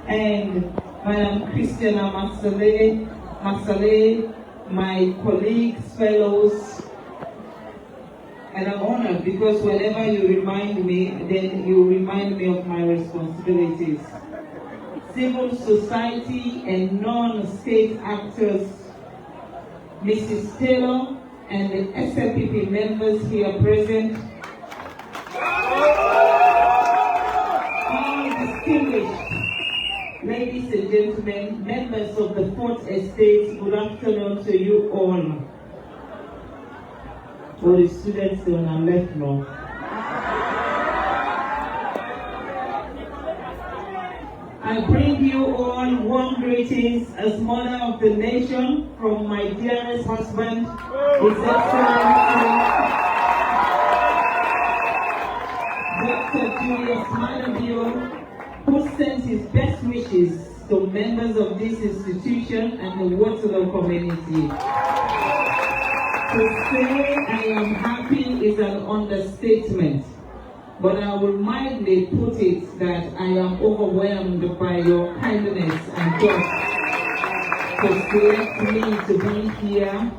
and Madam Christiana Masale, my colleagues, fellows, and I'm honored because whenever you remind me, then you remind me of my responsibilities. Civil society and non-state actors, Mrs. Taylor and the SLPP members here present, all distinguished ladies and gentlemen, members of the 4th Estate, good afternoon to you all. For the students on our left now. I bring you all warm greetings as mother of the nation from my dearest husband, His Excellency Dr. Julius Maada, who sends his best wishes to members of this institution and the Waterloo community. To say I am happy is an understatement, but I will mildly put it that I am overwhelmed by your kindness and thought to select me to be here,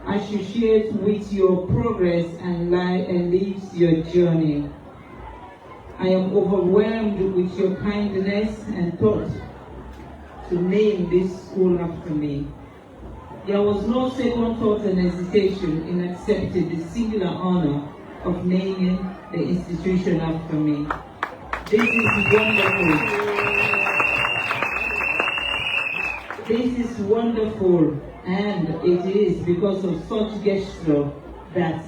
associate with your progress and lead your journey. I am overwhelmed with your kindness and thought to name this school after me. There was no second thought and hesitation in accepting the singular honor of naming the institution after me. This is wonderful. This is wonderful, and it is because of such gesture that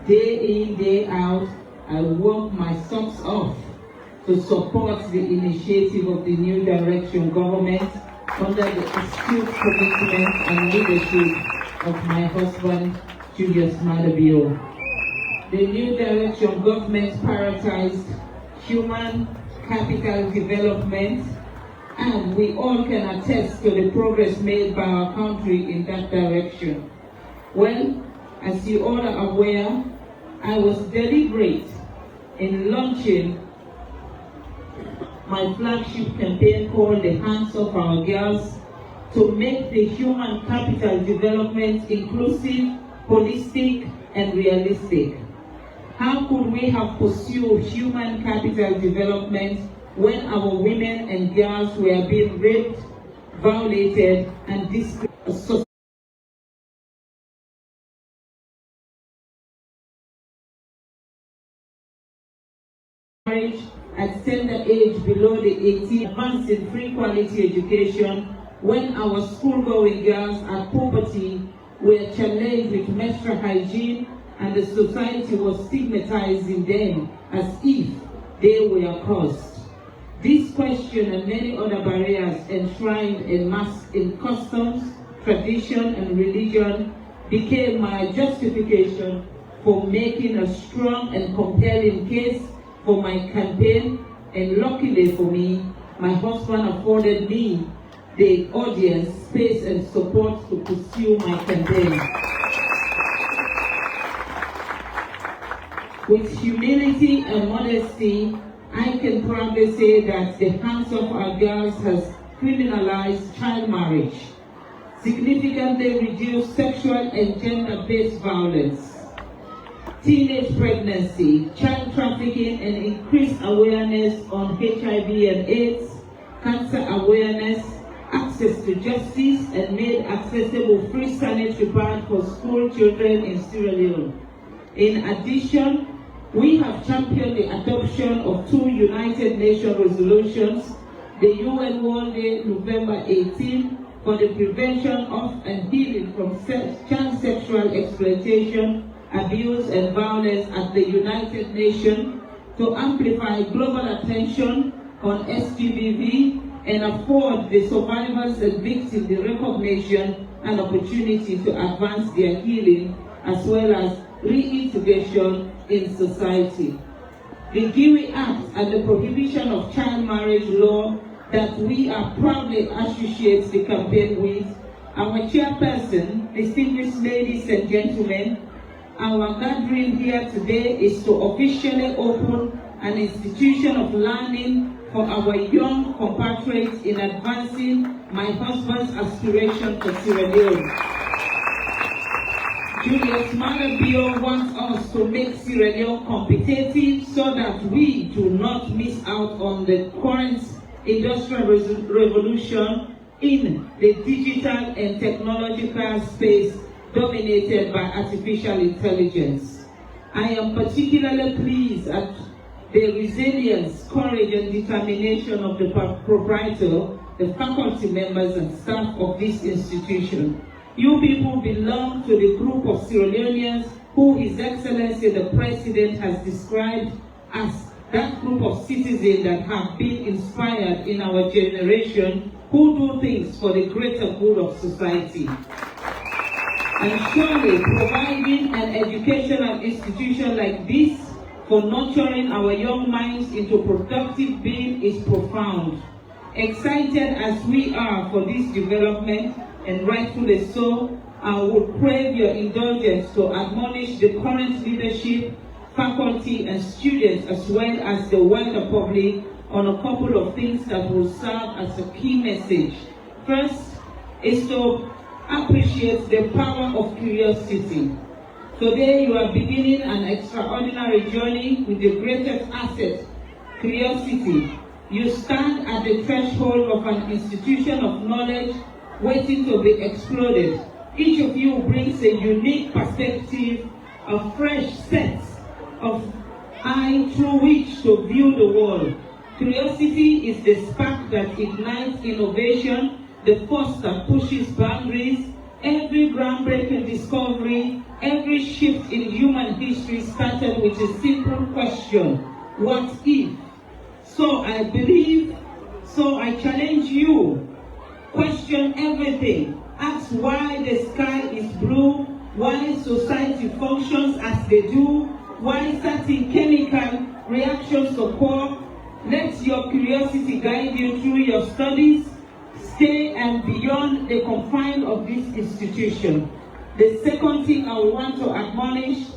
day in, day out, I work my socks off to support the initiative of the New Direction government under the astute commitment and leadership of my husband, Julius Maada. The New Direction government prioritized human capital development, and we all can attest to the progress made by our country in that direction. Well, as you all are aware, I was deliberate in launching my flagship campaign called The Hands of Our Girls to make the human capital development inclusive, holistic, and realistic. How could we have pursued human capital development when our women and girls were being raped, violated, and discriminated? Marriage at tender age below the 18, advanced in free quality education when our school-going girls at puberty were challenged with menstrual hygiene, and the society was stigmatizing them as if they were cursed. This question and many other barriers enshrined en masse in customs, tradition, and religion became my justification for making a strong and compelling case for my campaign, and luckily for me, my husband afforded me the audience, space, and support to pursue my campaign. With humility and modesty, I can proudly say that the Hands of Our Girls has criminalized child marriage, significantly reduced sexual and gender-based violence, teenage pregnancy, child trafficking, and increased awareness on HIV and AIDS, cancer awareness, access to justice, and made accessible free sanitary pads for school children in Sierra Leone. In addition, we have championed the adoption of 2 United Nations resolutions, the UN World Day, November 18, for the prevention of and healing from child sexual exploitation, abuse, and violence at the United Nations, to amplify global attention on SGBV and afford the survivors and victims the recognition and opportunity to advance their healing as well as reintegration in society. The GIWI Act and the prohibition of child marriage law that we are proudly associate the campaign with, our chairperson, distinguished ladies and gentlemen, our gathering here today is to officially open an institution of learning for our young compatriots in advancing my husband's aspiration for Sierra Leone. Julius Maada Bio wants us to make Sierra Leone competitive so that we do not miss out on the current industrial revolution in the digital and technological space dominated by artificial intelligence. I am particularly pleased at the resilience, courage, and determination of the proprietor, the faculty members, and staff of this institution. You people belong to the group of Sierra Leoneans who His Excellency the President has described as that group of citizens that have been inspired in our generation who do things for the greater good of society. And surely providing an educational institution like this for nurturing our young minds into productive being is profound. Excited as we are for this development, and rightfully so, I would crave your indulgence to admonish the current leadership, faculty, and students, as well as the wider public, on a couple of things that will serve as a key message. First is to appreciate the power of curiosity. Today you are beginning an extraordinary journey with the greatest asset, curiosity. You stand at the threshold of an institution of knowledge waiting to be exploded. Each of you brings a unique perspective, a fresh set of eyes through which to view the world. Curiosity is the spark that ignites innovation, the force that pushes boundaries. Every groundbreaking discovery, every shift in human history started with a simple question: what if? So I challenge you. Question everything. Ask why the sky is blue, why society functions as they do, why certain chemical reactions occur. Let your curiosity guide you through your studies. Stay and beyond the confines of this institution. The second thing I want to admonish,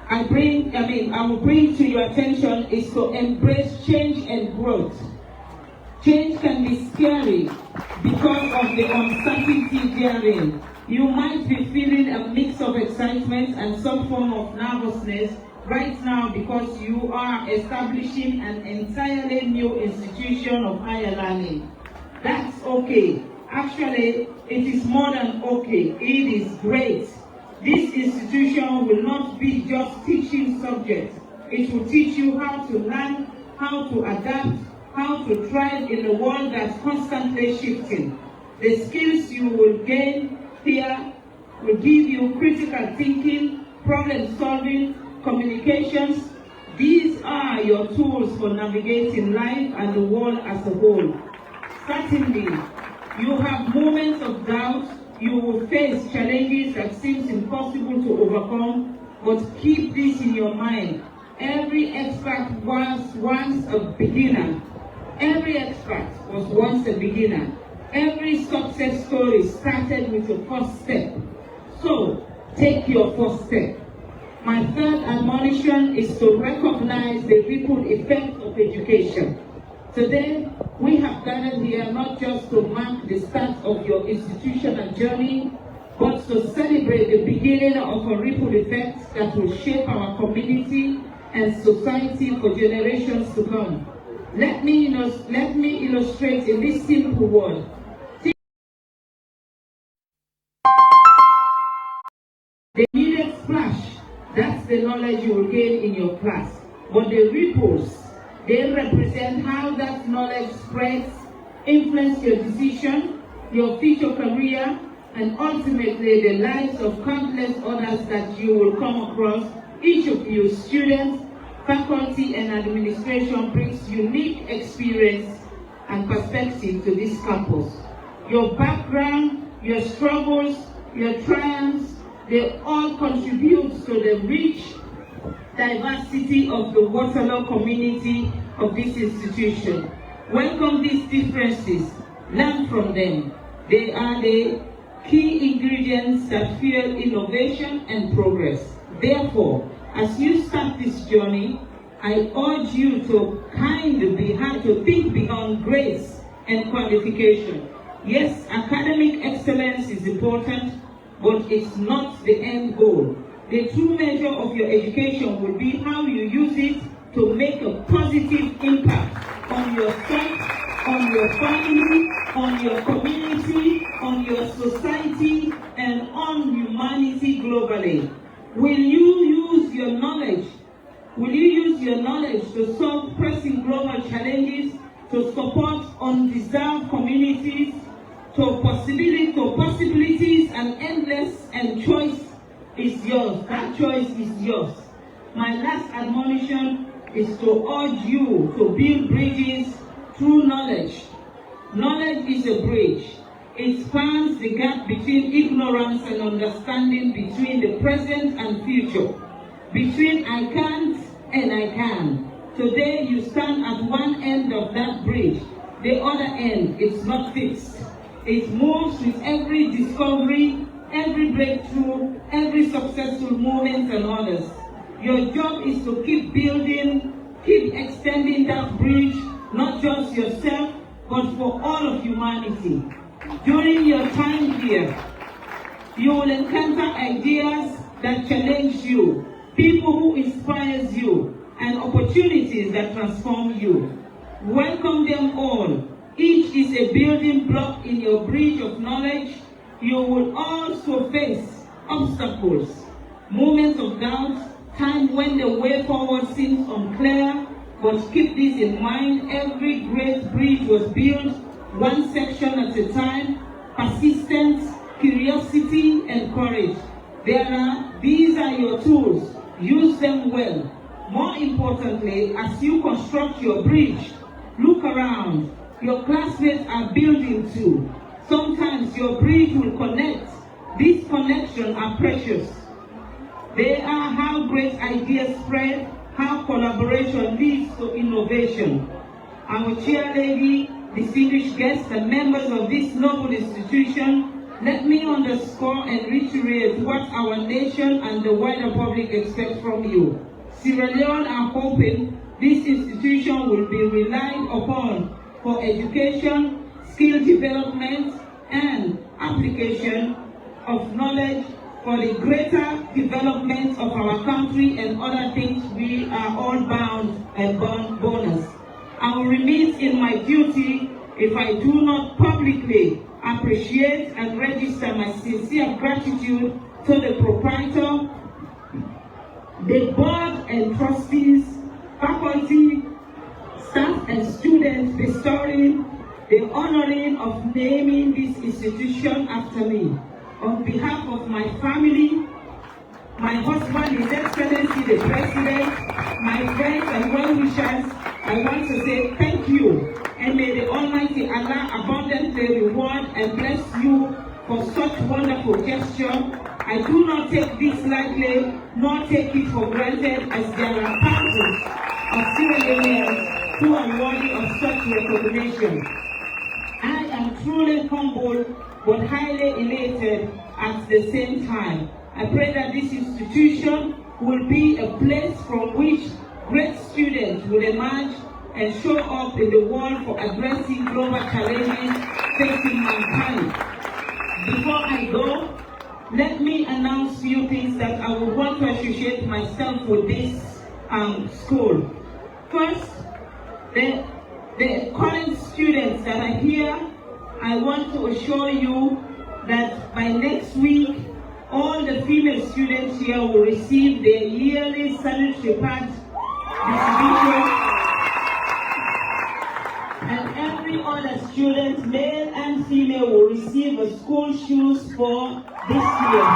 I will bring to your attention is to embrace change and growth. Change can be scary because of the uncertainty therein. You might be feeling a mix of excitement and some form of nervousness right now because you are establishing an entirely new institution of higher learning. That's okay. Actually, it is more than okay. It is great. This institution will not be just teaching subjects. It will teach you how to learn, how to adapt, how to thrive in a world that's constantly shifting. The skills you will gain here will give you critical thinking, problem solving, communications. These are your tools for navigating life and the world as a whole. Certainly, you have moments of doubt. You will face challenges that seem impossible to overcome, but keep this in your mind. Every expert was once a beginner. Every expert was once a beginner. Every success story started with a first step. So, take your first step. My third admonition is to recognize the ripple effect of education. Today, we have gathered here not just to mark the start of your institutional journey, but to celebrate the beginning of a ripple effect that will shape our community and society for generations to come. Let me illustrate in this simple word. The immediate splash, that's the knowledge you will gain in your class. But the ripples, they represent how that knowledge spreads, influence your decision, your future career, and ultimately the lives of countless others that you will come across. Each of you, students, faculty, and administration, brings unique experience and perspective to this campus. Your background, your struggles, your triumphs, they all contribute to the rich diversity of the Waterloo community of this institution. Welcome these differences, learn from them. They are the key ingredients that fuel innovation and progress. Therefore, as you start this journey, I urge you to to think beyond grades and qualification. Yes, academic excellence is important, but it's not the end goal. The true measure of your education will be how you use it to make a positive impact on yourself, on your family, on your community, on your society, and on humanity globally. Will you use your knowledge? Will you use your knowledge to solve pressing global challenges, to support undeserved communities, to possibilities and endless, and choice is yours. That choice is yours. My last admonition is to urge you to build bridges through knowledge. Knowledge is a bridge. It spans the gap between ignorance and understanding, between the present and future, between I can't and I can. Today you stand at one end of that bridge. The other end, it's not fixed. It moves with every discovery, every breakthrough, every successful moment and others. Your job is to keep building, keep extending that bridge, not just yourself, but for all of humanity. During your time here, you will encounter ideas that challenge you, people who inspire you, and opportunities that transform you. Welcome them all. Each is a building block in your bridge of knowledge. You will also face obstacles, moments of doubt, time when the way forward seems unclear, but keep this in mind: every great bridge was built one section at a time. Persistence, curiosity, and courage. These are your tools. Use them well. More importantly, as you construct your bridge, look around. Your classmates are building too. Sometimes your bridge will connect. These connections are precious. They are how great ideas spread, how collaboration leads to innovation. Our chair lady, distinguished guests, and members of this noble institution, let me underscore and reiterate what our nation and the wider public expect from you. Sierra Leone are hoping this institution will be relied upon for education, skill development, and application of knowledge for the greater development of our country and other things we are all bound and bonus. I will remit in my duty if I do not publicly appreciate and register my sincere gratitude to the proprietor, the board and trustees, faculty, staff and students bestowing the honoring of naming this institution after me. On behalf of my family, my husband, His Excellency the President, my friends and well-wishers, I want to say thank you, and may the Almighty Allah abundantly reward and bless you for such wonderful gesture. I do not take this lightly, nor take it for granted, as there are thousands of Sierra Leoneans who are worthy of such recognition. I am truly humbled but highly elated at the same time. I pray that this institution will be a place from which great students will emerge and show up in the world for addressing global challenges facing mankind. Before I go, let me announce a few things that I would want to associate myself with this school. First, the current students that are here, I want to assure you that by next week, all the female students here will receive their yearly salutary pad distribution, and every other student, male and female, will receive a school shoes for this year.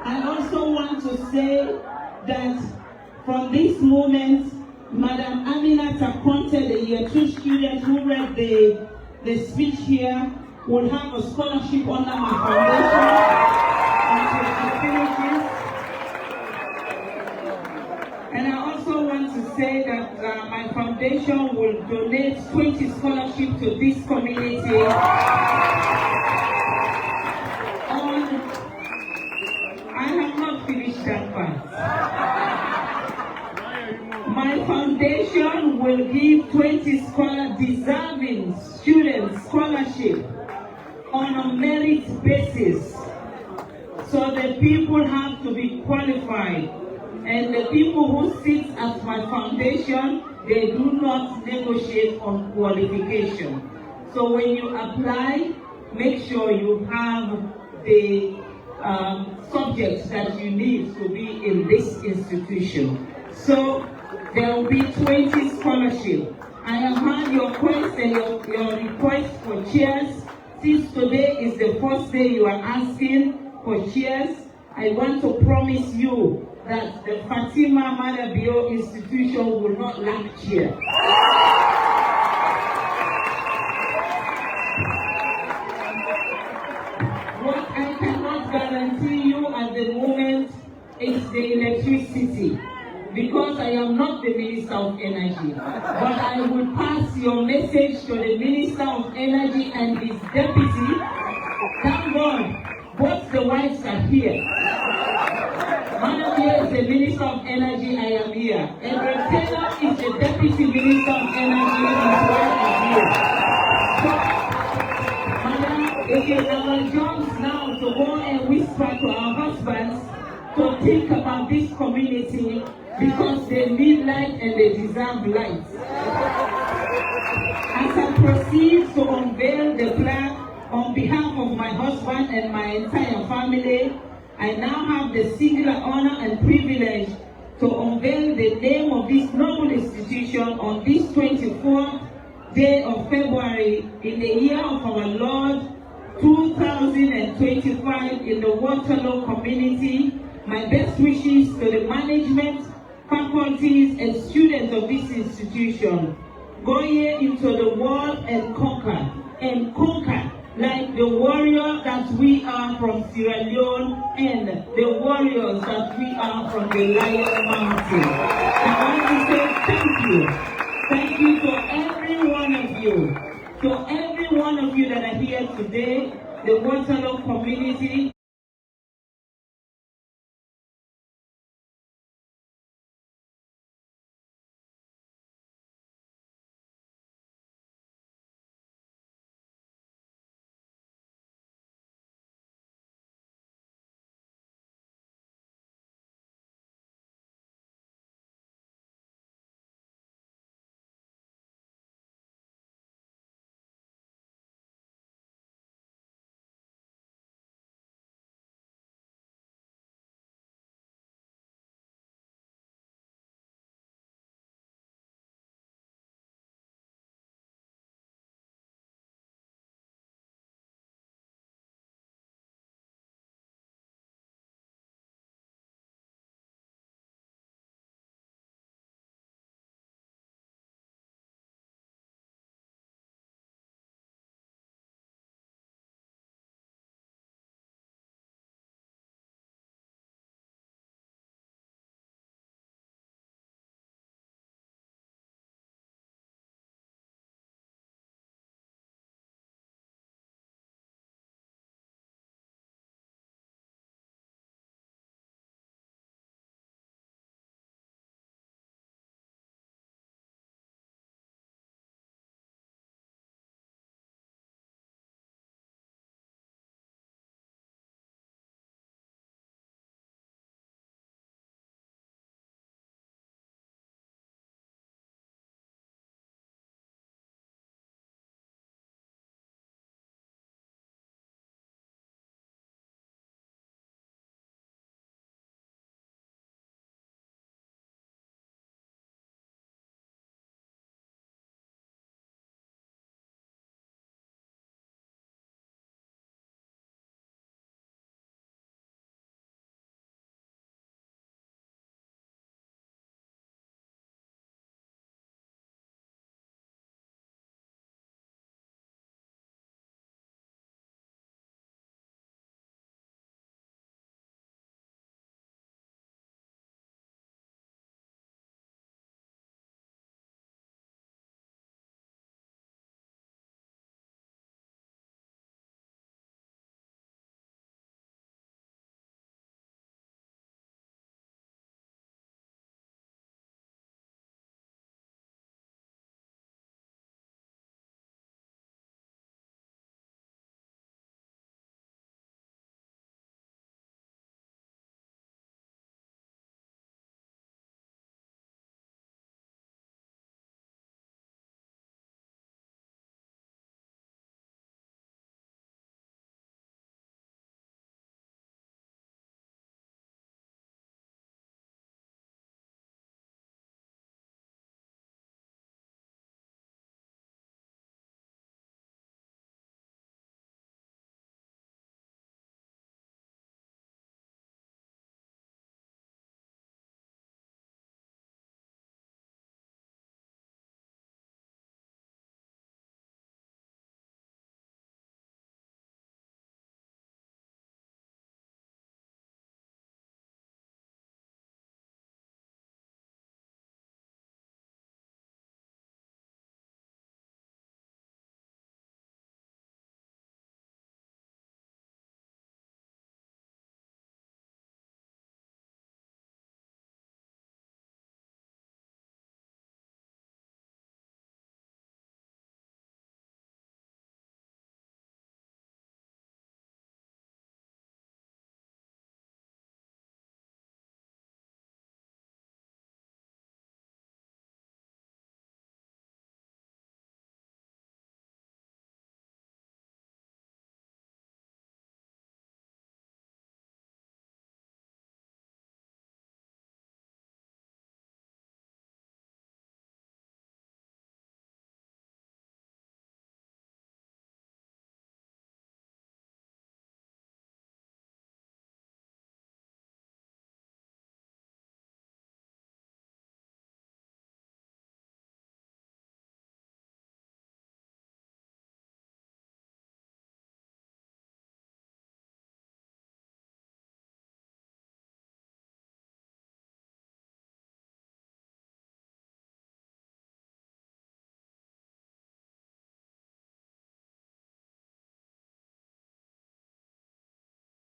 I also want to say that from this moment, Madam Aminata Conte, the year 2 student who read the speech here, will have a scholarship under my foundation until she finishes. And I also want to say that my foundation will donate 20 scholarships to this community. I have not finished My foundation will give 20 deserving students scholarship on a merit basis. So the people have to be qualified. And the people who sit at my foundation, they do not negotiate on qualification. So when you apply, make sure you have the subjects that you need to be in this institution. So there will be 20 scholarships. I have heard your request and your request for chairs. Since today is the first day you are asking for chairs, I want to promise you that the Maada institution will not lack chairs. What I cannot guarantee you at the moment is the electricity, because I am not the Minister of Energy. But I will pass your message to the Minister of Energy and his deputy. Thank God, both the wives are here. Maada is the Minister of Energy, I am here. And Taylor is the Deputy Minister of Energy, his wife is here. So, Madam, it is our job now to go and whisper to our husbands to think about this community, because they need light and they deserve light. As I proceed to unveil the plaque on behalf of my husband and my entire family, I now have the singular honor and privilege to unveil the name of this noble institution on this 24th day of February in the year of our Lord 2025 in the Waterloo community. My best wishes to the management, faculties, and students of this institution. Go ye into the world and conquer like the warrior that we are from Sierra Leone and the warriors that we are from the Lion Mountain. I want to say thank you. Thank you to every one of you. To every one of you that are here today, the Waterloo community.